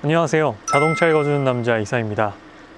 안녕하세요. 자동차 읽어주는 남자 이사입니다.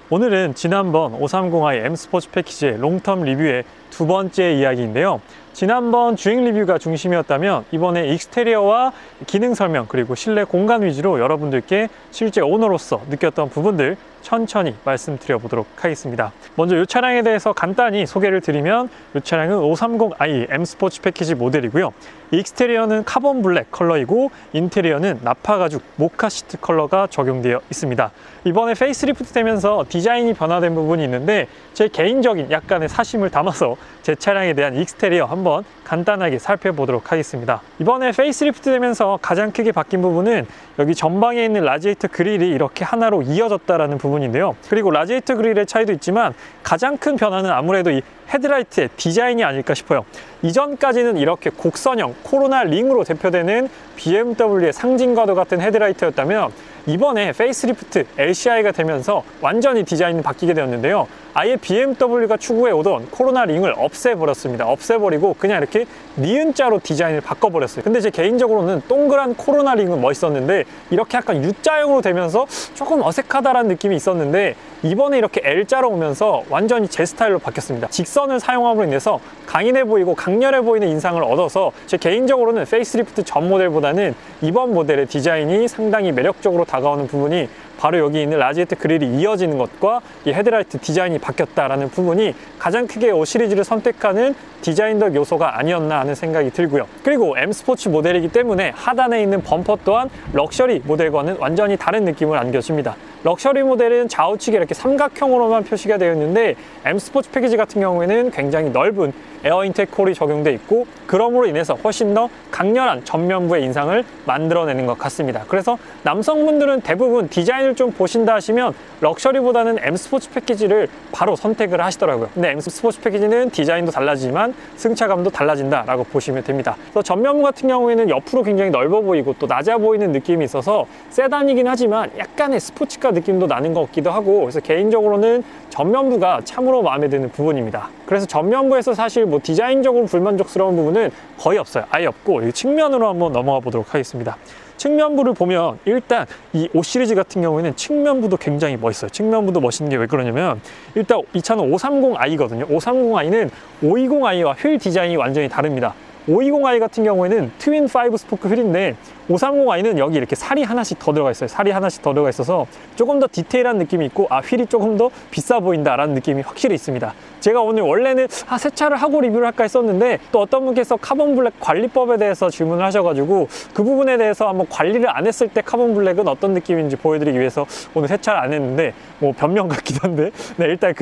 오늘은 지난번 530i M 스포츠 패키지의 롱텀 리뷰의 두 번째 이야기인데요. 지난번 주행 리뷰가 중심이었다면 이번에 익스테리어와 기능 설명 그리고 실내 공간 위주로 여러분들께 실제 오너로서 느꼈던 부분들 천천히 말씀드려 보도록 하겠습니다. 먼저 이 차량에 대해서 간단히 소개를 드리면 이 차량은 530i M 스포츠 패키지 모델이고요. 익스테리어는 카본 블랙 컬러이고 인테리어는 나파 가죽 모카 시트 컬러가 적용되어 있습니다. 이번에 페이스리프트 되면서 디자인이 변화된 부분이 있는데 제 개인적인 약간의 사심을 담아서 제 차량에 대한 익스테리어 한번 간단하게 살펴보도록 하겠습니다. 이번에 페이스리프트 되면서 가장 크게 바뀐 부분은 여기 전방에 있는 라디에이터 그릴이 이렇게 하나로 이어졌다라는 부분인데요. 그리고 라디에이터 그릴의 차이도 있지만 가장 큰 변화는 아무래도 이 헤드라이트의 디자인이 아닐까 싶어요. 이전까지는 이렇게 곡선형 코로나 링으로 대표되는 BMW의 상징과도 같은 헤드라이트였다면 이번에 페이스리프트 LCI가 되면서 완전히 디자인이 바뀌게 되었는데요. 아예 BMW가 추구해 오던 코로나 링을 없애버렸습니다. 없애버리고 그냥 이렇게 니은자로 디자인을 바꿔버렸어요. 근데 제 개인적으로는 동그란 코로나 링은 멋있었는데 이렇게 약간 U자형으로 되면서 조금 어색하다라는 느낌이 있었는데 이번에 이렇게 L자로 오면서 완전히 제 스타일로 바뀌었습니다. 직선을 사용함으로 인해서 강인해 보이고 강렬해 보이는 인상을 얻어서 제 개인적으로는 페이스리프트 전 모델보다는 이번 모델의 디자인이 상당히 매력적으로 다가오는 부분이 바로 여기 있는 라디에이터 그릴이 이어지는 것과 이 헤드라이트 디자인이 바뀌었다라는 부분이 가장 크게 이 시리즈를 선택하는 디자인적 요소가 아니었나 하는 생각이 들고요. 그리고 M 스포츠 모델이기 때문에 하단에 있는 범퍼 또한 럭셔리 모델과는 완전히 다른 느낌을 안겨줍니다. 럭셔리 모델은 좌우측에 이렇게 삼각형으로만 표시가 되어 있는데 M 스포츠 패키지 같은 경우에는 굉장히 넓은 에어 인테이크 홀이 적용되어 있고 그럼으로 인해서 훨씬 더 강렬한 전면부의 인상을 만들어내는 것 같습니다. 그래서 남성분들은 대부분 디자인을 좀 보신다 하시면 럭셔리보다는 M 스포츠 패키지를 바로 선택을 하시더라고요. 근데 M 스포츠 패키지는 디자인도 달라지지만 승차감도 달라진다 라고 보시면 됩니다. 그래서 전면부 같은 경우에는 옆으로 굉장히 넓어 보이고 또 낮아 보이는 느낌이 있어서 세단이긴 하지만 약간의 스포츠카 느낌도 나는 것 같기도 하고 그래서 개인적으로는 전면부가 참으로 마음에 드는 부분입니다. 그래서 전면부에서 사실 뭐 디자인적으로 불만족스러운 부분은 거의 없어요. 아예 없고 이 측면으로 한번 넘어가 보도록 하겠습니다. 측면부를 보면 일단 이 5 시리즈 같은 경우에는 측면부도 굉장히 멋있어요. 측면부도 멋있는 게 왜 그러냐면 일단 이 차는 530i거든요. 530i는 520i와 휠 디자인이 완전히 다릅니다. 520i 같은 경우에는 트윈 5 스포크 휠인데 530i는 여기 이렇게 살이 하나씩 더 들어가 있어요. 살이 하나씩 더 들어가 있어서 조금 더 디테일한 느낌이 있고 휠이 조금 더 비싸 보인다라는 느낌이 확실히 있습니다. 제가 오늘 원래는 새 차를 하고 리뷰를 할까 했었는데 또 어떤 분께서 카본 블랙 관리법에 대해서 질문을 하셔가지고 그 부분에 대해서 한번 관리를 안 했을 때 카본 블랙은 어떤 느낌인지 보여드리기 위해서 오늘 세차를 안 했는데 뭐 변명 같기도 한데 네, 일단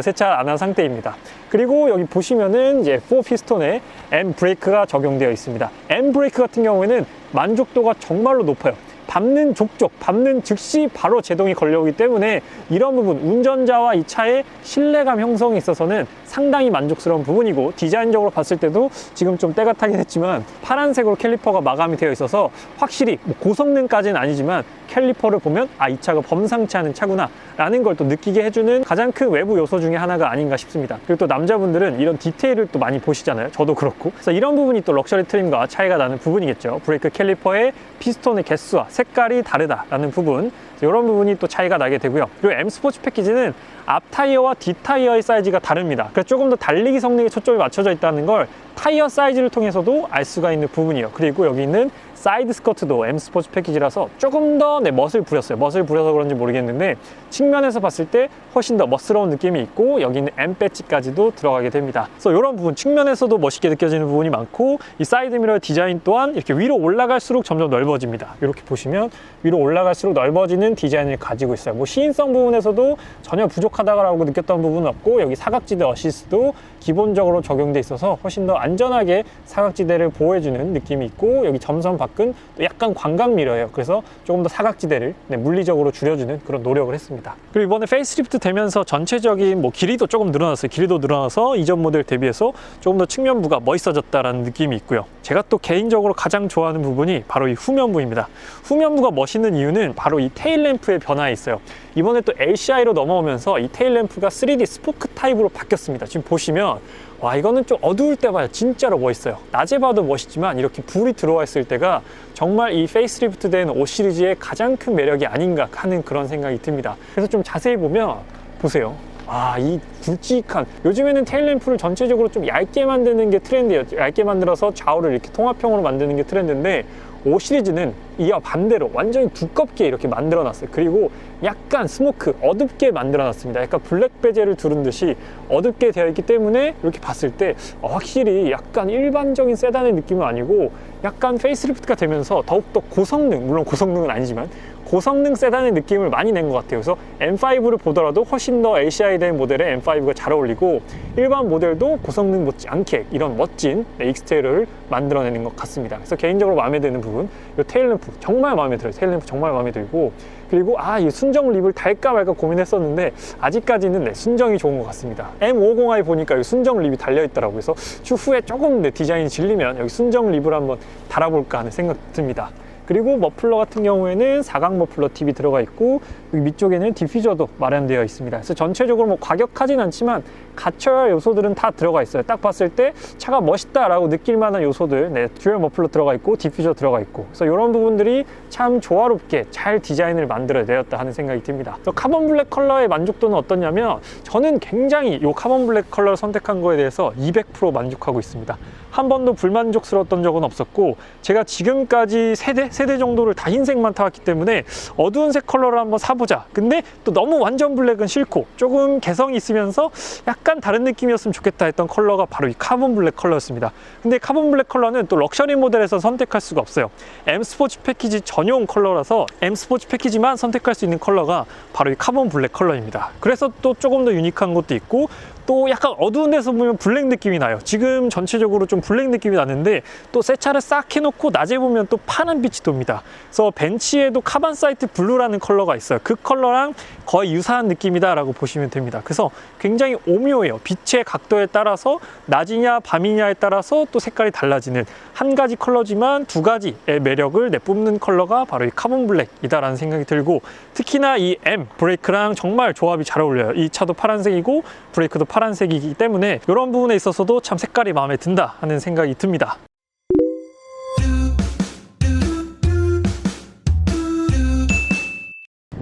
세차를 안 한 상태입니다. 그리고 여기 보시면은 이제 4피스톤에 M 브레이크가 적용되어 있습니다. M 브레이크 같은 경우에는 만족도가 정말로 높아요. 밟는 족족, 밟는 즉시 바로 제동이 걸려오기 때문에 이런 부분, 운전자와 이 차의 신뢰감 형성에 있어서는 상당히 만족스러운 부분이고 디자인적으로 봤을 때도 지금 좀 때가 타긴 했지만 파란색으로 캘리퍼가 마감이 되어 있어서 확실히 뭐 고성능까지는 아니지만 캘리퍼를 보면 이 차가 범상치 않은 차구나 라는 걸 또 느끼게 해주는 가장 큰 외부 요소 중에 하나가 아닌가 싶습니다. 그리고 또 남자분들은 이런 디테일을 또 많이 보시잖아요. 저도 그렇고. 그래서 이런 부분이 또 럭셔리 트림과 차이가 나는 부분이겠죠. 브레이크 캘리퍼의 피스톤의 개수와 색깔이 다르다라는 부분, 이런 부분이 또 차이가 나게 되고요. 그리고 M 스포츠 패키지는 앞 타이어와 뒷 타이어의 사이즈가 다릅니다. 그래서 조금 더 달리기 성능에 초점이 맞춰져 있다는 걸 타이어 사이즈를 통해서도 알 수가 있는 부분이에요. 그리고 여기 있는 사이드 스커트도 M 스포츠 패키지라서 조금 더 멋을 부렸어요. 멋을 부려서 그런지 모르겠는데 측면에서 봤을 때 훨씬 더 멋스러운 느낌이 있고 여기 있는 M 배지까지도 들어가게 됩니다. 그래서 이런 부분 측면에서도 멋있게 느껴지는 부분이 많고 이 사이드 미러 디자인 또한 이렇게 위로 올라갈수록 점점 넓어집니다. 이렇게 보시면 위로 올라갈수록 넓어지는 디자인을 가지고 있어요. 뭐 시인성 부분에서도 전혀 부족하다고 느꼈던 부분은 없고 여기 사각지대 어시스트도 기본적으로 적용돼 있어서 훨씬 더 안전하게 사각지대를 보호해주는 느낌이 있고 여기 점선 밖은 또 약간 광각 미러예요. 그래서 조금 더 사각지대를 물리적으로 줄여주는 그런 노력을 했습니다. 그리고 이번에 페이스리프트 되면서 전체적인 길이도 조금 늘어났어요. 길이도 늘어나서 이전 모델 대비해서 조금 더 측면부가 멋있어졌다라는 느낌이 있고요. 제가 또 개인적으로 가장 좋아하는 부분이 바로 이 후면부입니다. 후면부가 멋있는 이유는 바로 이 테일램프의 변화에 있어요. 이번에 또 LCI로 넘어오면서 이 테일램프가 3D 스포크 타입으로 바뀌었습니다. 지금 보시면 보면 와, 이거는 좀 어두울 때 봐야 진짜로 멋있어요. 낮에 봐도 멋있지만 이렇게 불이 들어와 있을 때가 정말 이 페이스리프트 된 5 시리즈의 가장 큰 매력이 아닌가 하는 그런 생각이 듭니다. 그래서 좀 자세히 보면 보세요. 아, 이 굵직한, 요즘에는 테일램프를 전체적으로 좀 얇게 만드는 게 트렌드예요. 얇게 만들어서 좌우를 이렇게 통합형으로 만드는 게 트렌드인데 5 시리즈는 이와 반대로 완전히 두껍게 이렇게 만들어 놨어요. 그리고 약간 스모크, 어둡게 만들어 놨습니다. 약간 블랙 베젤을 두른 듯이 어둡게 되어 있기 때문에 이렇게 봤을 때 확실히 약간 일반적인 세단의 느낌은 아니고 약간 페이스리프트가 되면서 더욱더 고성능, 물론 고성능은 아니지만 고성능 세단의 느낌을 많이 낸 것 같아요. 그래서 M5를 보더라도 훨씬 더 LCI 된 모델의 M5가 잘 어울리고 일반 모델도 고성능 못지않게 이런 멋진 익스테리어를 만들어내는 것 같습니다. 그래서 개인적으로 마음에 드는 부분, 이 테일램프 정말 마음에 들어요. 테일램프 정말 마음에 들고, 그리고 이 순정 립을 달까 말까 고민했었는데 아직까지는 순정이 좋은 것 같습니다. M550i 보니까 여기 순정 립이 달려있더라고요. 그래서 추후에 조금 디자인이 질리면 여기 순정 립을 한번 달아볼까 하는 생각 듭니다. 그리고 머플러 같은 경우에는 사각 머플러 팁이 들어가 있고 여기 밑쪽에는 디퓨저도 마련되어 있습니다. 그래서 전체적으로 뭐 과격하진 않지만 갖춰야 할 요소들은 다 들어가 있어요. 딱 봤을 때 차가 멋있다라고 느낄 만한 요소들, 듀얼 머플러 들어가 있고 디퓨저 들어가 있고, 그래서 이런 부분들이 참 조화롭게 잘 디자인을 만들어내었다 하는 생각이 듭니다. 그래서 카본 블랙 컬러의 만족도는 어떠냐면 저는 굉장히 이 카본 블랙 컬러를 선택한 거에 대해서 200% 만족하고 있습니다. 한 번도 불만족스러웠던 적은 없었고, 제가 지금까지 세대 정도를 다 흰색만 타왔기 때문에 어두운 색 컬러를 한번 사보자. 근데 또 너무 완전 블랙은 싫고 조금 개성이 있으면서 약간 다른 느낌이었으면 좋겠다 했던 컬러가 바로 이 카본 블랙 컬러였습니다. 근데 카본 블랙 컬러는 또 럭셔리 모델에서 선택할 수가 없어요. M 스포츠 패키지 전용 컬러라서 M 스포츠 패키지만 선택할 수 있는 컬러가 바로 이 카본 블랙 컬러입니다. 그래서 또 조금 더 유니크한 것도 있고, 또 약간 어두운 데서 보면 블랙 느낌이 나요. 지금 전체적으로 좀 블랙 느낌이 나는데 또 새 차를 싹 해놓고 낮에 보면 또 파란 빛이 돕니다. 그래서 벤츠에도 카본 사이트 블루라는 컬러가 있어요. 그 컬러랑 거의 유사한 느낌이다 라고 보시면 됩니다. 그래서 굉장히 오묘해요. 빛의 각도에 따라서 낮이냐 밤이냐에 따라서 또 색깔이 달라지는 한 가지 컬러지만 두 가지의 매력을 내뿜는 컬러가 바로 이 카본 블랙이다 라는 생각이 들고, 특히나 이 M 브레이크랑 정말 조합이 잘 어울려요. 이 차도 파란색이고 브레이크도 파란색이기 때문에 이런 부분에 있어서도 참 색깔이 마음에 든다 하는 생각이 듭니다.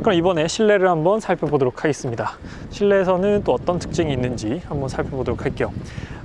그럼 이번에 실내를 한번 살펴보도록 하겠습니다. 실내에서는 또 어떤 특징이 있는지 한번 살펴보도록 할게요.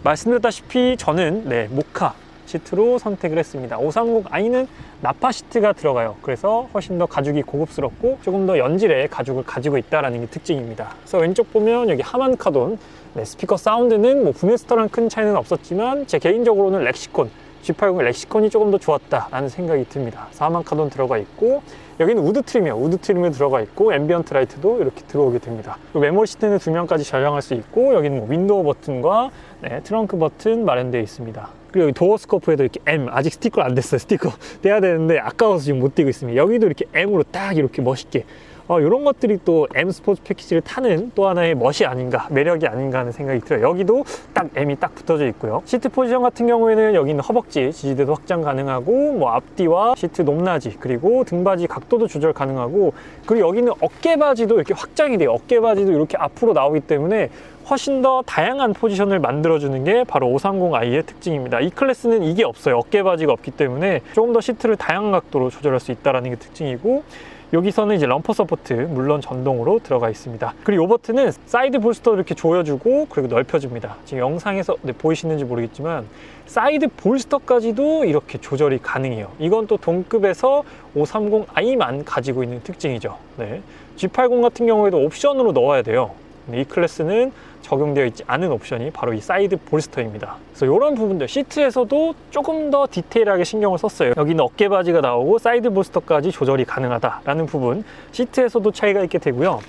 말씀드렸다시피 저는 모카 시트로 선택을 했습니다. 530i는 나파 시트가 들어가요. 그래서 훨씬 더 가죽이 고급스럽고 조금 더 연질의 가죽을 가지고 있다는 게 특징입니다. 그래서 왼쪽 보면 여기 하만 카돈, 스피커 사운드는 뭐 부메스터랑 큰 차이는 없었지만 제 개인적으로는 렉시콘, G80 렉시콘이 조금 더 좋았다라는 생각이 듭니다. 하만 카돈 들어가 있고, 여기는 우드 트림이에요. 우드 트림이 들어가 있고 앰비언트 라이트도 이렇게 들어오게 됩니다. 메모리 시트는 2명까지 저장할 수 있고, 여기는 뭐 윈도우 버튼과 트렁크 버튼 마련되어 있습니다. 그리고 여기 도어 스코프에도 이렇게 M, 아직 스티커 안 됐어요. 스티커 떼야 되는데 아까워서 지금 못 떼고 있습니다. 여기도 이렇게 M으로 딱 이렇게 멋있게, 이런 것들이 또 M 스포츠 패키지를 타는 또 하나의 멋이 아닌가, 매력이 아닌가 하는 생각이 들어요. 여기도 딱 M이 딱 붙어져 있고요. 시트 포지션 같은 경우에는 여기는 허벅지 지지대도 확장 가능하고, 뭐 앞뒤와 시트 높낮이, 그리고 등받이 각도도 조절 가능하고, 그리고 여기는 어깨바지도 이렇게 확장이 돼요. 어깨바지도 이렇게 앞으로 나오기 때문에 훨씬 더 다양한 포지션을 만들어주는 게 바로 530i의 특징입니다. 이 클래스는 이게 없어요. 어깨바지가 없기 때문에 조금 더 시트를 다양한 각도로 조절할 수 있다는 게 특징이고, 여기서는 이제 럼퍼 서포트 물론 전동으로 들어가 있습니다. 그리고 이 버튼은 사이드 볼스터를 이렇게 조여주고 그리고 넓혀줍니다. 지금 영상에서 보이시는지 모르겠지만 사이드 볼스터까지도 이렇게 조절이 가능해요. 이건 또 동급에서 530i만 가지고 있는 특징이죠. G80 같은 경우에도 옵션으로 넣어야 돼요. 이 클래스는 적용되어 있지 않은 옵션이 바로 이 사이드 볼스터입니다. 그래서 이런 부분들 시트에서도 조금 더 디테일하게 신경을 썼어요. 여기는 어깨바지가 나오고 사이드 볼스터까지 조절이 가능하다라는 부분, 시트에서도 차이가 있게 되고요.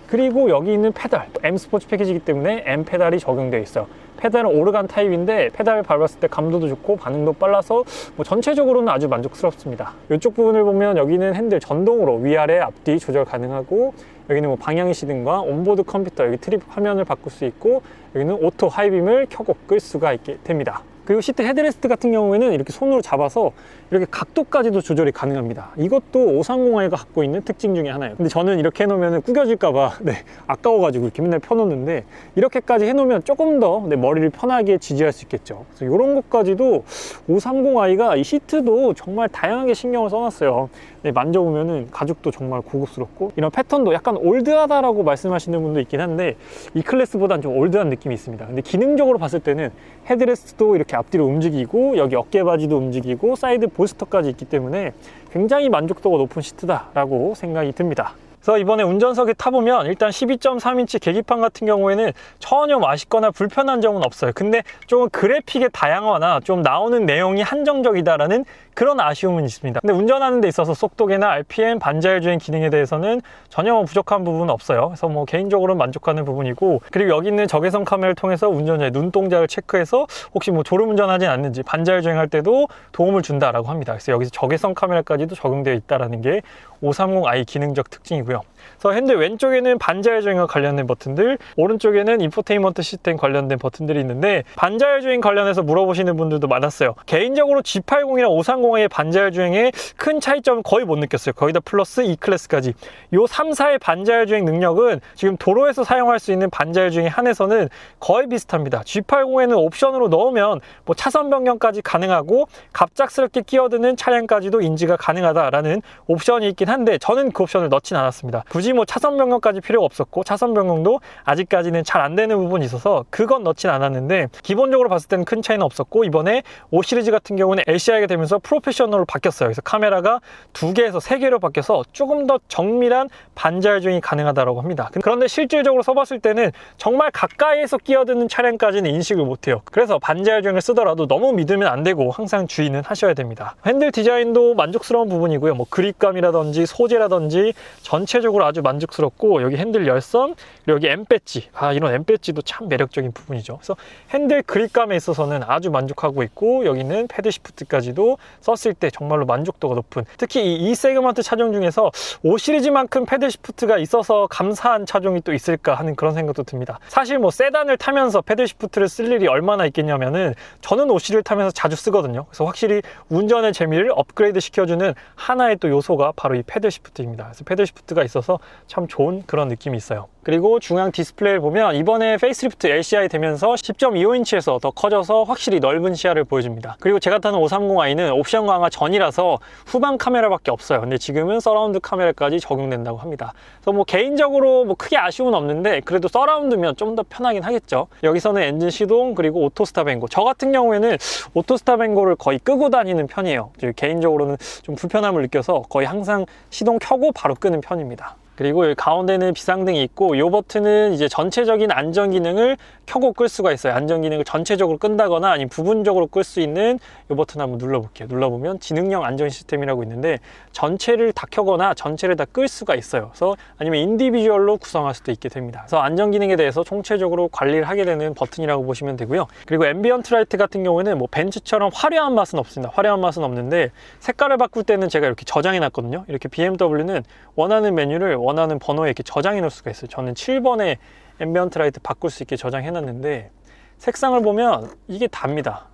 그리고 여기 있는 페달, M 스포츠 패키지이기 때문에 M 페달이 적용되어 있어요. 페달은 오르간 타입인데 페달 밟았을 때 감도도 좋고 반응도 빨라서 뭐 전체적으로는 아주 만족스럽습니다. 이쪽 부분을 보면 여기는 핸들 전동으로 위아래 앞뒤 조절 가능하고, 여기는 뭐 방향 시등과 온보드 컴퓨터, 여기 트립 화면을 바꿀 수 있고, 여기는 오토 하이빔을 켜고 끌 수가 있게 됩니다. 그리고 시트 헤드레스트 같은 경우에는 이렇게 손으로 잡아서 이렇게 각도까지도 조절이 가능합니다. 이것도 530i가 갖고 있는 특징 중에 하나예요. 근데 저는 이렇게 해놓으면 구겨질까봐 아까워가지고 이렇게 맨날 펴놓는데, 이렇게까지 해놓으면 조금 더 머리를 편하게 지지할 수 있겠죠. 그래서 이런 것까지도 530i가 이 시트도 정말 다양하게 신경을 써놨어요. 만져보면은 가죽도 정말 고급스럽고, 이런 패턴도 약간 올드하다라고 말씀하시는 분도 있긴 한데 이 클래스보다는 좀 올드한 느낌이 있습니다. 근데 기능적으로 봤을 때는 헤드레스트도 이렇게 앞뒤로 움직이고, 여기 어깨바지도 움직이고, 사이드 볼스터까지 있기 때문에 굉장히 만족도가 높은 시트다라고 생각이 듭니다. 그래서 이번에 운전석에 타보면 일단 12.3인치 계기판 같은 경우에는 전혀 아쉽거나 불편한 점은 없어요. 근데 좀 그래픽의 다양화나 좀 나오는 내용이 한정적이다라는 그런 아쉬움은 있습니다. 근데 운전하는 데 있어서 속도계나 RPM, 반자율 주행 기능에 대해서는 전혀 부족한 부분은 없어요. 그래서 개인적으로 만족하는 부분이고, 그리고 여기 있는 적외선 카메라를 통해서 운전자의 눈동자를 체크해서 혹시 졸음운전하진 않는지 반자율 주행할 때도 도움을 준다라고 합니다. 그래서 여기서 적외선 카메라까지도 적용되어 있다는 게 530i 기능적 특징이고요. 그래서 핸들 왼쪽에는 반자율 주행과 관련된 버튼들, 오른쪽에는 인포테인먼트 시스템 관련된 버튼들이 있는데, 반자율 주행 관련해서 물어보시는 분들도 많았어요. 개인적으로 G80이랑 530i의 반자율 주행에 큰 차이점은 거의 못 느꼈어요. 거의 다 플러스 E클래스까지. 요 3, 4의 반자율 주행 능력은 지금 도로에서 사용할 수 있는 반자율 주행에 한해서는 거의 비슷합니다. G80에는 옵션으로 넣으면 차선 변경까지 가능하고, 갑작스럽게 끼어드는 차량까지도 인지가 가능하다라는 옵션이 있긴 한데 저는 그 옵션을 넣진 않았습니다. 굳이 차선 변경까지 필요가 없었고, 차선 변경도 아직까지는 잘 안 되는 부분이 있어서 그건 넣진 않았는데, 기본적으로 봤을 때는 큰 차이는 없었고, 이번에 5 시리즈 같은 경우는 LCI가 되면서 프로페셔널로 바뀌었어요. 그래서 카메라가 2개에서 3개로 바뀌어서 조금 더 정밀한 반자율 주행이 가능하다고 합니다. 그런데 실질적으로 써봤을 때는 정말 가까이에서 끼어드는 차량까지는 인식을 못해요. 그래서 반자율 주행을 쓰더라도 너무 믿으면 안 되고 항상 주의는 하셔야 됩니다. 핸들 디자인도 만족스러운 부분이고요. 그립감이라든지 소재라든지 전체적으로 아주 만족스럽고, 여기 핸들 열선, 그리고 여기 M 배지, 이런 M 배지도 참 매력적인 부분이죠. 그래서 핸들 그립감에 있어서는 아주 만족하고 있고, 여기는 패드 시프트까지도 썼을 때 정말로 만족도가 높은, 특히 이 E 세그먼트 차종 중에서 5 시리즈만큼 패드 시프트가 있어서 감사한 차종이 또 있을까 하는 그런 생각도 듭니다. 사실 세단을 타면서 패드 시프트를 쓸 일이 얼마나 있겠냐면은, 저는 5 시리즈를 타면서 자주 쓰거든요. 그래서 확실히 운전의 재미를 업그레이드 시켜주는 하나의 또 요소가 바로 이 패드 시프트입니다. 그래서 패드 시프트가 있어서 참 좋은 그런 느낌이 있어요. 그리고 중앙 디스플레이를 보면 이번에 페이스리프트 LCI 되면서 10.25인치에서 더 커져서 확실히 넓은 시야를 보여줍니다. 그리고 제가 타는 530i는 옵션 강화 전이라서 후방 카메라밖에 없어요. 근데 지금은 서라운드 카메라까지 적용된다고 합니다. 그래서 개인적으로 크게 아쉬움은 없는데, 그래도 서라운드면 좀 더 편하긴 하겠죠. 여기서는 엔진 시동, 그리고 오토 스탑 앤고, 저 같은 경우에는 오토 스탑 앤고를 거의 끄고 다니는 편이에요. 개인적으로는 좀 불편함을 느껴서 거의 항상 시동 켜고 바로 끄는 편입니다. 그리고 여기 가운데는 비상등이 있고, 이 버튼은 이제 전체적인 안전 기능을 켜고 끌 수가 있어요. 안전 기능을 전체적으로 끈다거나 아니면 부분적으로 끌 수 있는 이 버튼 한번 눌러볼게요. 눌러보면 지능형 안전 시스템이라고 있는데, 전체를 다 켜거나 전체를 다 끌 수가 있어요. 그래서 아니면 인디비주얼로 구성할 수도 있게 됩니다. 그래서 안전 기능에 대해서 총체적으로 관리를 하게 되는 버튼이라고 보시면 되고요. 그리고 앰비언트 라이트 같은 경우에는 벤츠처럼 화려한 맛은 없습니다. 화려한 맛은 없는데, 색깔을 바꿀 때는 제가 이렇게 저장해 놨거든요. 이렇게 BMW는 원하는 메뉴를 원하는 번호에 이렇게 저장해 놓을 수가 있어요. 저는 7번에 앰비언트 라이트 바꿀 수 있게 저장해 놨는데, 색상을 보면 이게 답니다.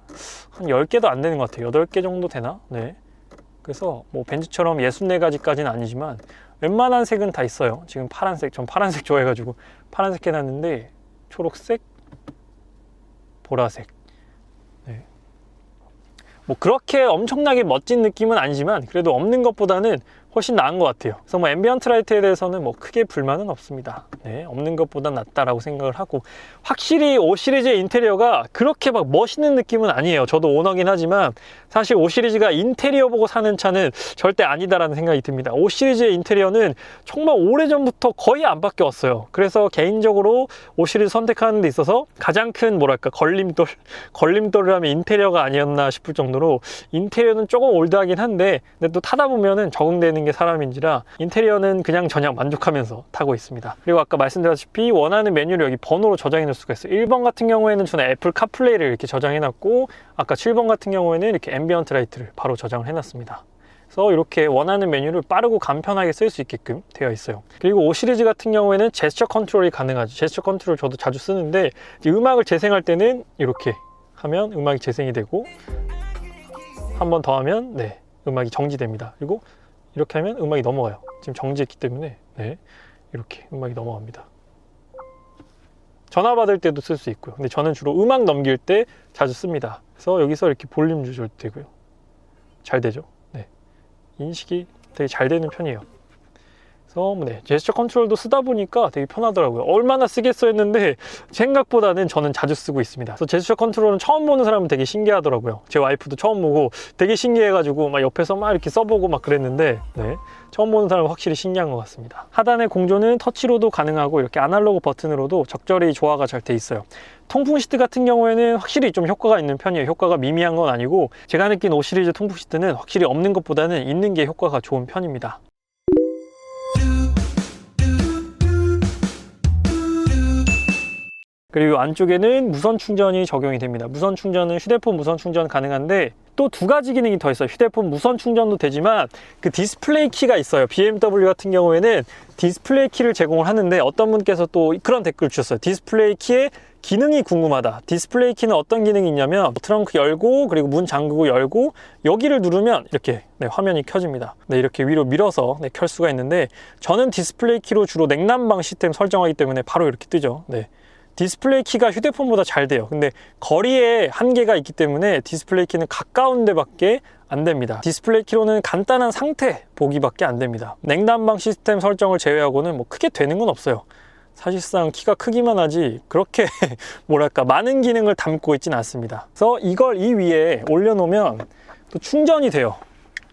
한 10개도 안 되는 것 같아요. 8개 정도 되나? 네. 그래서 벤츠처럼 64가지까지는 아니지만 웬만한 색은 다 있어요. 지금 파란색, 전 파란색 좋아해가지고 파란색 해놨는데, 초록색, 보라색. 네. 그렇게 엄청나게 멋진 느낌은 아니지만 그래도 없는 것보다는 훨씬 나은 것 같아요. 그래서 앰비언트 라이트에 대해서는 크게 불만은 없습니다. 네, 없는 것보다 낫다라고 생각을 하고, 확실히 5 시리즈의 인테리어가 그렇게 멋있는 느낌은 아니에요. 저도 오너긴 하지만 사실 5 시리즈가 인테리어 보고 사는 차는 절대 아니다라는 생각이 듭니다. 5 시리즈의 인테리어는 정말 오래전부터 거의 안 바뀌었어요. 그래서 개인적으로 5 시리즈 선택하는 데 있어서 가장 큰 걸림돌을 하면 인테리어가 아니었나 싶을 정도로, 인테리어는 조금 올드하긴 한데, 근데 또 타다 보면은 적응되는 게 사람인지라 인테리어는 그냥 저냥 만족하면서 타고 있습니다. 그리고 아까 말씀드렸다시피 원하는 메뉴를 여기 번호로 저장해 놓을 수가 있어요. 1번 같은 경우에는 저는 애플 카플레이를 이렇게 저장해 놨고, 아까 7번 같은 경우에는 이렇게 앰비언트 라이트를 바로 저장을 해 놨습니다. 그래서 이렇게 원하는 메뉴를 빠르고 간편하게 쓸 수 있게끔 되어 있어요. 그리고 5 시리즈 같은 경우에는 제스처 컨트롤이 가능하죠. 제스처 컨트롤 저도 자주 쓰는데, 음악을 재생할 때는 이렇게 하면 음악이 재생이 되고, 한 번 더 하면 네, 음악이 정지됩니다. 그리고 이렇게 하면 음악이 넘어가요. 지금 정지했기 때문에 네, 이렇게 음악이 넘어갑니다. 전화 받을 때도 쓸 수 있고요. 근데 저는 주로 음악 넘길 때 자주 씁니다. 그래서 여기서 이렇게 볼륨 조절도 되고요. 잘 되죠. 네, 인식이 되게 잘 되는 편이에요. 그래서 네, 제스처 컨트롤도 쓰다 보니까 되게 편하더라고요. 얼마나 쓰겠어 했는데 생각보다는 저는 자주 쓰고 있습니다. 그래서 제스처 컨트롤은 처음 보는 사람은 되게 신기하더라고요. 제 와이프도 처음 보고 되게 신기해가지고 막 옆에서 막 이렇게 써보고 막 그랬는데 네, 처음 보는 사람은 확실히 신기한 것 같습니다. 하단의 공조는 터치로도 가능하고 이렇게 아날로그 버튼으로도 적절히 조화가 잘 돼 있어요. 통풍 시트 같은 경우에는 확실히 좀 효과가 있는 편이에요. 효과가 미미한 건 아니고 제가 느낀 5 시리즈 통풍 시트는 확실히 없는 것보다는 있는 게 효과가 좋은 편입니다. 그리고 안쪽에는 무선 충전이 적용이 됩니다. 무선 충전은 휴대폰 무선 충전 가능한데 또 두 가지 기능이 더 있어요. 휴대폰 무선 충전도 되지만 그 디스플레이 키가 있어요. BMW 같은 경우에는 디스플레이 키를 제공을 하는데 어떤 분께서 또 그런 댓글 주셨어요. 디스플레이 키의 기능이 궁금하다. 디스플레이 키는 어떤 기능이 있냐면 트렁크 열고 그리고 문 잠그고 열고 여기를 누르면 이렇게 네, 화면이 켜집니다. 네, 이렇게 위로 밀어서 네, 켤 수가 있는데 저는 디스플레이 키로 주로 냉난방 시스템 설정하기 때문에 바로 이렇게 뜨죠. 네. 디스플레이 키가 휴대폰보다 잘 돼요. 근데 거리에 한계가 있기 때문에 디스플레이 키는 가까운 데밖에 안 됩니다. 디스플레이 키로는 간단한 상태 보기밖에 안 됩니다. 냉난방 시스템 설정을 제외하고는 뭐 크게 되는 건 없어요. 사실상 키가 크기만 하지 그렇게 뭐랄까 많은 기능을 담고 있진 않습니다. 그래서 이걸 이 위에 올려놓으면 또 충전이 돼요.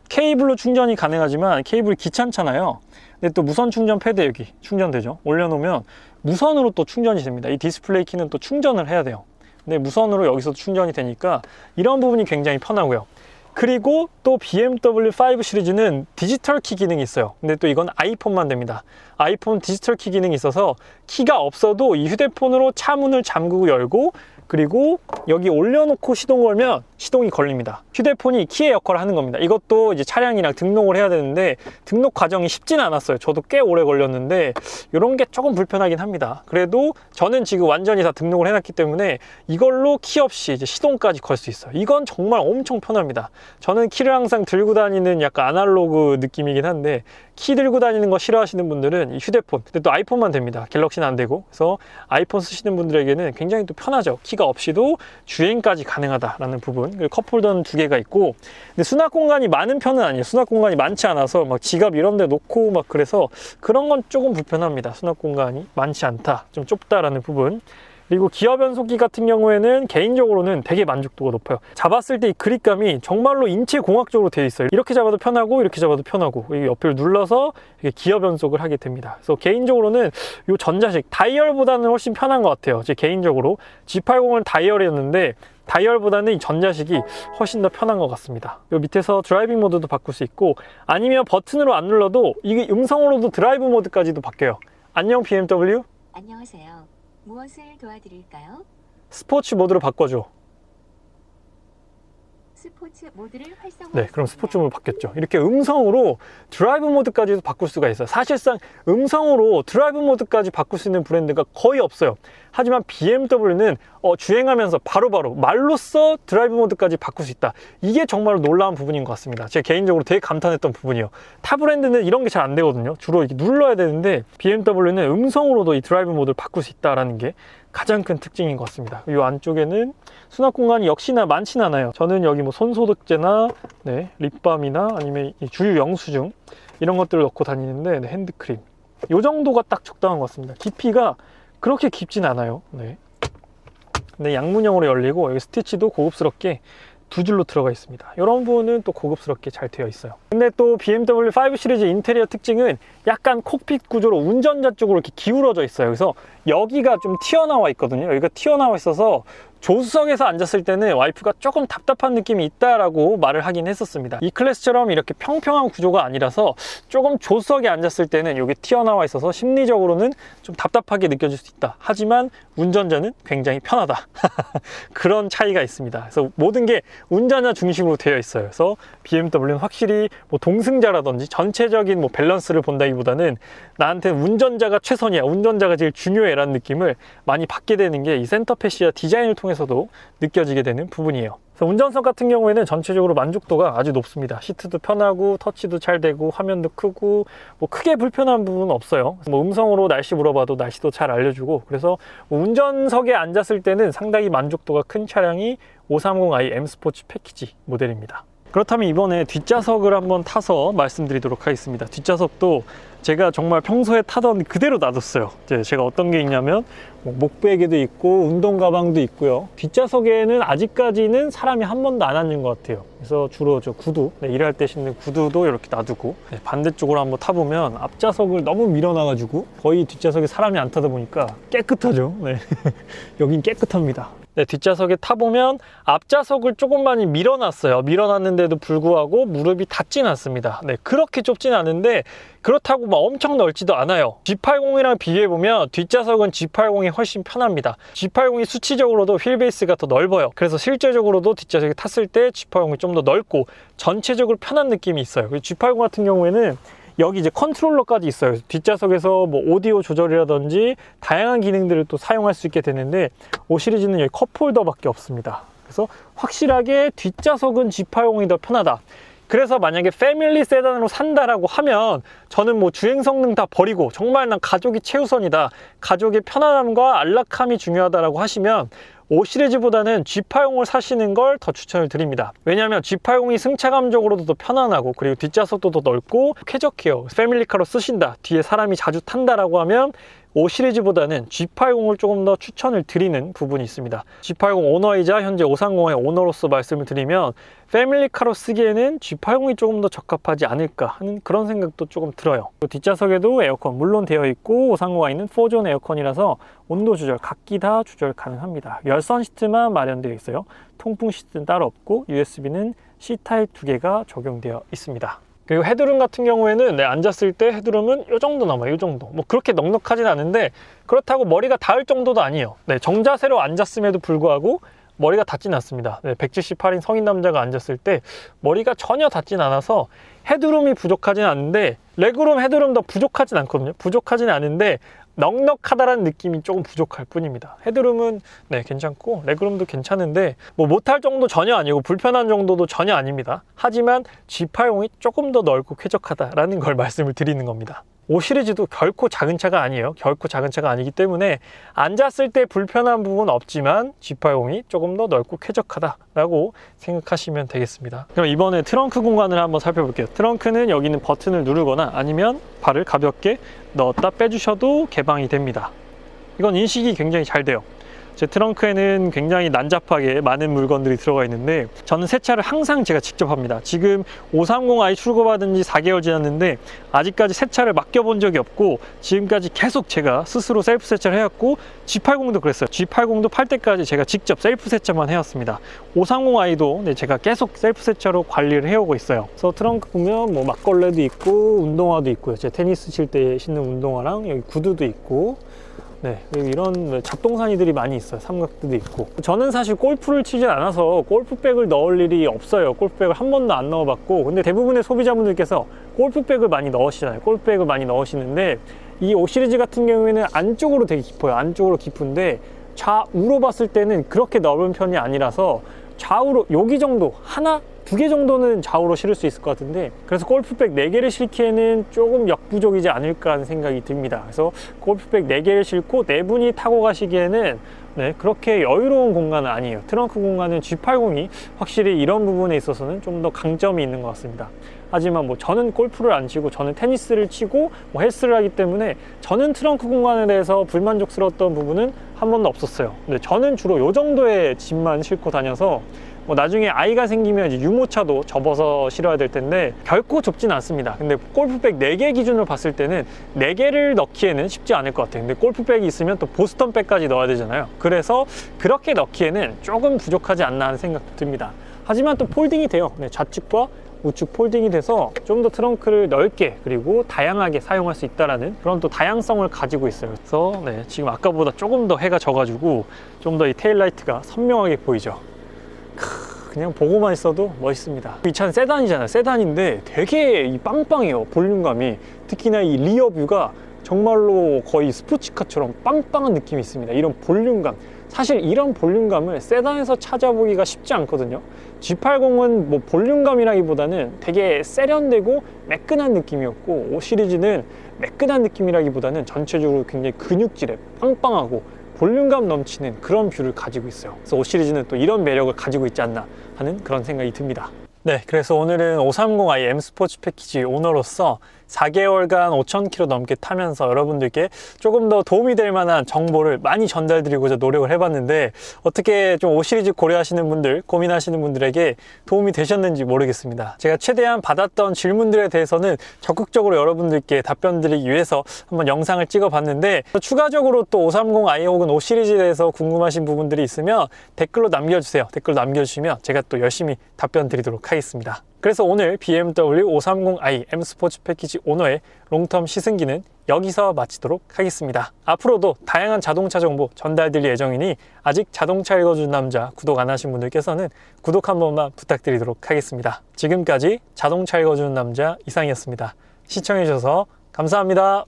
케이블로 충전이 가능하지만 케이블이 귀찮잖아요. 근데 또 무선 충전 패드 여기 충전되죠. 올려놓으면 무선으로 또 충전이 됩니다. 이 디스플레이 키는 또 충전을 해야 돼요. 근데 무선으로 여기서 충전이 되니까 이런 부분이 굉장히 편하고요. 그리고 또 BMW 5 시리즈는 디지털 키 기능이 있어요. 근데 또 이건 아이폰만 됩니다. 아이폰 디지털 키 기능이 있어서 키가 없어도 이 휴대폰으로 차 문을 잠그고 열고 그리고 여기 올려놓고 시동 걸면 시동이 걸립니다. 휴대폰이 키의 역할을 하는 겁니다. 이것도 이제 차량이랑 등록을 해야 되는데 등록 과정이 쉽지는 않았어요. 저도 꽤 오래 걸렸는데 이런 게 조금 불편하긴 합니다. 그래도 저는 지금 완전히 다 등록을 해놨기 때문에 이걸로 키 없이 이제 시동까지 걸 수 있어요. 이건 정말 엄청 편합니다. 저는 키를 항상 들고 다니는 약간 아날로그 느낌이긴 한데 키 들고 다니는 거 싫어하시는 분들은 이 휴대폰, 근데 또 아이폰만 됩니다. 갤럭시는 안 되고. 그래서 아이폰 쓰시는 분들에게는 굉장히 또 편하죠. 키가 없이도 주행까지 가능하다라는 부분. 그리고 컵홀더는 2개가 있고, 근데 수납 공간이 많은 편은 아니에요. 수납 공간이 많지 않아서 막 지갑 이런 데 놓고 막 그래서 그런 건 조금 불편합니다. 수납 공간이 많지 않다, 좀 좁다라는 부분. 그리고 기어 변속기 같은 경우에는 개인적으로는 되게 만족도가 높아요. 잡았을 때 이 그립감이 정말로 인체 공학적으로 되어 있어요. 이렇게 잡아도 편하고 이렇게 잡아도 편하고 옆을 눌러서 이렇게 기어 변속을 하게 됩니다. 그래서 개인적으로는 이 전자식 다이얼보다는 훨씬 편한 것 같아요. 제 개인적으로 G80은 다이얼이었는데 다이얼보다는 이 전자식이 훨씬 더 편한 것 같습니다. 이 밑에서 드라이빙 모드도 바꿀 수 있고 아니면 버튼으로 안 눌러도 이게 음성으로도 드라이브 모드까지도 바뀌어요. 안녕 BMW. 안녕하세요. 무엇을 도와드릴까요? 스포츠 모드로 바꿔줘. 스포츠 모드를 활성화. 네, 그럼 스포츠 모드 바뀌었죠. 이렇게 음성으로 드라이브 모드까지도 바꿀 수가 있어요. 사실상 음성으로 드라이브 모드까지 바꿀 수 있는 브랜드가 거의 없어요. 하지만 BMW는 주행하면서 바로바로 말로써 드라이브 모드까지 바꿀 수 있다. 이게 정말로 놀라운 부분인 것 같습니다. 제가 개인적으로 되게 감탄했던 부분이에요. 타 브랜드는 이런 게 잘 안 되거든요. 주로 이렇게 눌러야 되는데 BMW는 음성으로도 이 드라이브 모드를 바꿀 수 있다는 게 가장 큰 특징인 것 같습니다. 이 안쪽에는 수납 공간이 역시나 많진 않아요. 저는 여기 뭐 손소독제나 네, 립밤이나 아니면 이 주유 영수증 이런 것들을 넣고 다니는데 네, 핸드크림 이 정도가 딱 적당한 것 같습니다. 깊이가 그렇게 깊진 않아요. 네. 근데 양문형으로 열리고 여기 스티치도 고급스럽게 2줄로 들어가 있습니다. 이런 부분은 또 고급스럽게 잘 되어 있어요. 근데 또 BMW 5 시리즈 인테리어 특징은 약간 콕핏 구조로 운전자 쪽으로 이렇게 기울어져 있어요. 그래서 여기가 좀 튀어나와 있거든요. 여기가 튀어나와 있어서 조수석에서 앉았을 때는 와이프가 조금 답답한 느낌이 있다라고 말을 하긴 했었습니다. 이 클래스처럼 이렇게 평평한 구조가 아니라서 조금 조수석에 앉았을 때는 이게 튀어나와 있어서 심리적으로는 좀 답답하게 느껴질 수 있다. 하지만 운전자는 굉장히 편하다. 그런 차이가 있습니다. 그래서 모든 게 운전자 중심으로 되어 있어요. 그래서 BMW는 확실히 뭐 동승자라든지 전체적인 뭐 밸런스를 본다기보다는 나한테 운전자가 최선이야, 운전자가 제일 중요해 라는 느낌을 많이 받게 되는 게 이 센터페시아 디자인을 통해서 통해서도 느껴지게 되는 부분이에요. 그래서 운전석 같은 경우에는 전체적으로 만족도가 아주 높습니다. 시트도 편하고 터치도 잘 되고 화면도 크고 뭐 크게 불편한 부분은 없어요. 뭐 음성으로 날씨 물어봐도 날씨도 잘 알려주고, 그래서 뭐 운전석에 앉았을 때는 상당히 만족도가 큰 차량이 530i M 스포츠 패키지 모델입니다. 그렇다면 이번에 뒷좌석을 한번 타서 말씀드리도록 하겠습니다. 뒷좌석도 제가 정말 평소에 타던 그대로 놔뒀어요. 제가 어떤 게 있냐면 뭐 목베개도 있고 운동 가방도 있고요. 뒷좌석에는 아직까지는 사람이 한 번도 안 앉은 것 같아요. 그래서 주로 저 구두, 일할 때 신는 구두도 이렇게 놔두고, 반대쪽으로 한번 타보면 앞좌석을 너무 밀어놔가지고 거의 뒷좌석에 사람이 안 타다 보니까 깨끗하죠. 여긴 깨끗합니다. 뒷좌석에 타보면 앞좌석을 조금 많이 밀어놨어요. 밀어놨는데도 불구하고 무릎이 닿진 않습니다. 그렇게 좁진 않은데 그렇다고 막 엄청 넓지도 않아요. G80이랑 비교해보면 뒷좌석은 G80이 훨씬 편합니다. G80이 수치적으로도 휠베이스가 더 넓어요. 그래서 실제적으로도 뒷좌석에 탔을 때 G80이 좀 더 넓고 전체적으로 편한 느낌이 있어요. G80 같은 경우에는 여기 이제 컨트롤러까지 있어요. 뒷좌석에서 뭐 오디오 조절이라든지 다양한 기능들을 또 사용할 수 있게 되는데 5 시리즈는 여기 컵홀더밖에 없습니다. 그래서 확실하게 뒷좌석은 G80이 더 편하다. 그래서 만약에 패밀리 세단으로 산다라고 하면 저는 뭐 주행 성능 다 버리고 정말 난 가족이 최우선이다, 가족의 편안함과 안락함이 중요하다라고 하시면 5 시리즈보다는 G80을 사시는 걸 더 추천을 드립니다. 왜냐하면 G80이 승차감적으로도 더 편안하고 그리고 뒷좌석도 더 넓고 쾌적해요. 패밀리카로 쓰신다, 뒤에 사람이 자주 탄다라고 하면 5 시리즈보다는 G80을 조금 더 추천을 드리는 부분이 있습니다. G80 오너이자 현재 530의 오너로서 말씀을 드리면 패밀리카로 쓰기에는 G80이 조금 더 적합하지 않을까 하는 그런 생각도 조금 들어요. 뒷좌석에도 에어컨 물론 되어 있고 530i는 4존 에어컨이라서 온도 조절 각기 다 조절 가능합니다. 열선 시트만 마련되어 있어요. 통풍 시트는 따로 없고 USB는 C타입 2개가 적용되어 있습니다. 그리고 헤드룸 같은 경우에는 앉았을 때 헤드룸은 이 정도 남아요. 이 정도. 뭐 그렇게 넉넉하진 않은데 그렇다고 머리가 닿을 정도도 아니에요. 정자세로 앉았음에도 불구하고 머리가 닿진 않습니다. 178인 성인 남자가 앉았을 때 머리가 전혀 닿진 않아서 헤드룸이 부족하진 않은데 레그룸, 헤드룸도 부족하진 않거든요. 부족하진 않은데 넉넉하다라는 느낌이 조금 부족할 뿐입니다. 헤드룸은 괜찮고 레그룸도 괜찮은데 뭐 못할 정도 전혀 아니고 불편한 정도도 전혀 아닙니다. 하지만 G80이 조금 더 넓고 쾌적하다라는 걸 말씀을 드리는 겁니다. 5 시리즈도 결코 작은 차가 아니에요. 결코 작은 차가 아니기 때문에 앉았을 때 불편한 부분은 없지만 G80이 조금 더 넓고 쾌적하다라고 생각하시면 되겠습니다. 그럼 이번에 트렁크 공간을 한번 살펴볼게요. 트렁크는 여기 있는 버튼을 누르거나 아니면 발을 가볍게 넣었다 빼주셔도 개방이 됩니다. 이건 인식이 굉장히 잘 돼요. 제 트렁크에는 굉장히 난잡하게 많은 물건들이 들어가 있는데 저는 세차를 항상 제가 직접 합니다. 지금 530i 출고받은 지 4개월 지났는데 아직까지 세차를 맡겨본 적이 없고 지금까지 계속 제가 스스로 셀프 세차를 해왔고 G80도 그랬어요. G80도 팔 때까지 제가 직접 셀프 세차만 해왔습니다. 530i도 제가 계속 셀프 세차로 관리를 해오고 있어요. 그래서 트렁크 보면 뭐 막걸레도 있고 운동화도 있고요. 제 테니스 칠 때 신는 운동화랑 여기 구두도 있고 이런 잡동사니들이 많이 있어요. 삼각대도 있고. 저는 사실 골프를 치진 않아서 골프백을 넣을 일이 없어요. 골프백을 한 번도 안 넣어봤고, 근데 대부분의 소비자분들께서 골프백을 많이 넣으시잖아요. 골프백을 많이 넣으시는데 이 5 시리즈 같은 경우에는 안쪽으로 되게 깊어요. 안쪽으로 깊은데 좌우로 봤을 때는 그렇게 넓은 편이 아니라서 좌우로 여기 정도 하나? 2개 정도는 좌우로 실을 수 있을 것 같은데 그래서 골프백 4개를 실기에는 조금 역부족이지 않을까 하는 생각이 듭니다. 그래서 골프백 4개를 싣고 4분이 타고 가시기에는 그렇게 여유로운 공간은 아니에요. 트렁크 공간은 G80이 확실히 이런 부분에 있어서는 좀 더 강점이 있는 것 같습니다. 하지만 뭐 저는 골프를 안 치고 저는 테니스를 치고 뭐 헬스를 하기 때문에 저는 트렁크 공간에 대해서 불만족스러웠던 부분은 한 번도 없었어요. 근데 저는 주로 이 정도의 짐만 싣고 다녀서 뭐 나중에 아이가 생기면 이제 유모차도 접어서 실어야 될 텐데 결코 좁진 않습니다. 근데 골프백 4개 기준으로 봤을 때는 4개를 넣기에는 쉽지 않을 것 같아요. 근데 골프백이 있으면 또 보스턴백까지 넣어야 되잖아요. 그래서 그렇게 넣기에는 조금 부족하지 않나 하는 생각도 듭니다. 하지만 또 폴딩이 돼요. 좌측과 우측 폴딩이 돼서 좀 더 트렁크를 넓게 그리고 다양하게 사용할 수 있다는 그런 또 다양성을 가지고 있어요. 그래서 지금 아까보다 조금 더 해가 져가지고 좀 더 이 테일라이트가 선명하게 보이죠. 그냥 보고만 있어도 멋있습니다. 이 차는 세단이잖아요. 세단인데 되게 이 빵빵해요. 볼륨감이. 특히나 이 리어 뷰가 정말로 거의 스포츠카처럼 빵빵한 느낌이 있습니다. 이런 볼륨감. 사실 이런 볼륨감을 세단에서 찾아보기가 쉽지 않거든요. G80은 뭐 볼륨감이라기보다는 되게 세련되고 매끈한 느낌이었고, 5 시리즈는 매끈한 느낌이라기보다는 전체적으로 굉장히 근육질에 빵빵하고 볼륨감 넘치는 그런 뷰를 가지고 있어요. 그래서 5 시리즈는 또 이런 매력을 가지고 있지 않나 하는 그런 생각이 듭니다. 네, 그래서 오늘은 530i M 스포츠 패키지 오너로서 4개월간 5,000km 넘게 타면서 여러분들께 조금 더 도움이 될 만한 정보를 많이 전달드리고자 노력을 해봤는데, 어떻게 좀 5 시리즈 고려하시는 분들, 고민하시는 분들에게 도움이 되셨는지 모르겠습니다. 제가 최대한 받았던 질문들에 대해서는 적극적으로 여러분들께 답변 드리기 위해서 한번 영상을 찍어봤는데, 추가적으로 또 530i 혹은 5 시리즈에 대해서 궁금하신 부분들이 있으면 댓글로 남겨주세요. 댓글 남겨주시면 제가 또 열심히 답변 드리도록 하겠습니다. 그래서 오늘 BMW 530i M 스포츠 패키지 오너의 롱텀 시승기는 여기서 마치도록 하겠습니다. 앞으로도 다양한 자동차 정보 전달드릴 예정이니 아직 자동차 읽어주는 남자 구독 안 하신 분들께서는 구독 한 번만 부탁드리도록 하겠습니다. 지금까지 자동차 읽어주는 남자 이상이었습니다. 시청해주셔서 감사합니다.